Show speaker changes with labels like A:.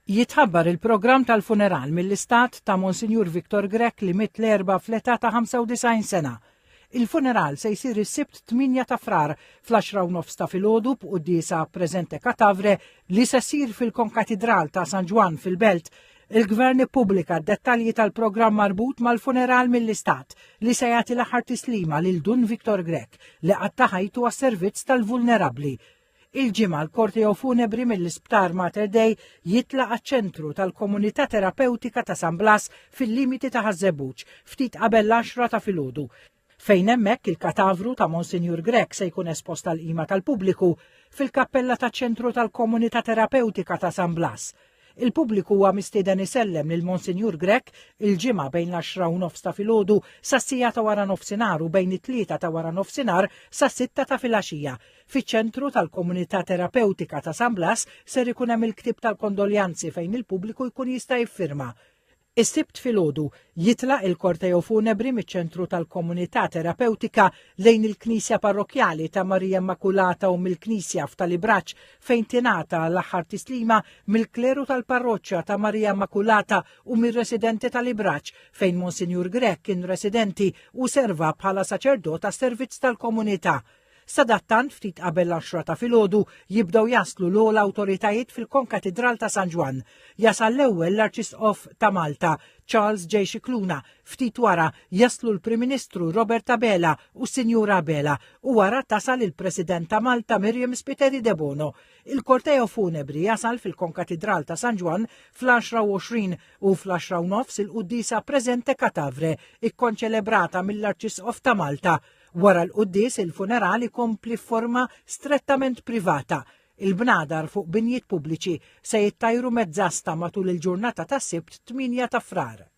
A: Jitħabbar il-programm tal-funeral mill-istat ta' Monsinjur Viktor Grek li mit l-erba fl-età ta' 95 sena. Il-funeral se jsir is-sibt 8 ta' frar fl-10:30 ta' filgħodu b'qudiesa preżente Katavre li se ssir fil-konkatedral ta' San Ġwan fil-Belt. Il-Gvern ippubblika d-dettalji tal-programm marbut mal-funeral mill-istat li se jagħti l-aħħar tislima lil Dun Viktor Grek li qatt ħajtu għas-servizz tal-vulnerabbli. Il-ġimgħa l-korteo funebri mill-Isptar Mater Dei jitlaq għaċ-ċentru tal-Komunità Terapeutika ta' San Blas fil-limiti ta' Ħażebuġ ftit qabel l-10 ta' filgħodu. Fejn hemmhekk il-katavru ta' Monsinjur Grek se jkun espost tal-qima tal-pubbliku fil-kappella taċ-ċentru tal-Komunità Terapeutika ta' San Blas. Il-pubbliku huwa mistieden isellem lil Monsinjur Grek il-ġimgħa bejn l-10:30 ta' filgħodu sa' ta' wara nofsinhar u bejn it-3 ta' wara nofsinhar sa' 6 ta' filgħaxija. Fiċ-ċentru tal-Komunità Terapeutika ta' San Blas ser ikun hemm il-ktib tal-kondoljanzi fejn il-pubbliku jkun jista' jiffirma. Is-sibt filgħodu jitlaq il-korteo funebri miċ-ċentru tal-Komunità Terapeutika lejn il-Knisja Parrokjali ta' Marija Immakulata u mill-Knisja f'Talibraċ fejn tingħata l-aħħar tislima mill-kleru tal-Parroċċja ta' Marija Immakulata u mir-residenti tal-Ibraċ fejn Monsinjur Grek kien residenti u serva bħala saċerdot tas-servizz tal-komunità. Sadattant ftit qabel l-10 ta' filgħodu jibdew jaslu l-ogħla awtoritajiet fil-konkatedral ta' San Ġwan. Jasal l-ewwel l-Arċisqof ta' Malta, Charles J. Scicluna, ftit wara jaslu l-Prim Ministru Robert Abela u Sinjura Abela u wara tasal il-President ta' Malta Miriam Spiteri de Bono. Il-korteo funebri jasal fil-konkatedral ta' San Ġwan fl-10:20 u fl-10:30 il-qudiesa preżente Katavre ikkonċelebrata mill-Arċisqof ta' Malta. Wara l-qudies il-funeral ikompli f'forma strettament privata. Il-bnadar fuq binjiet pubbliċi se jittajru mezzasta matul il-ġurnata tas-sibt 8 ta' frar.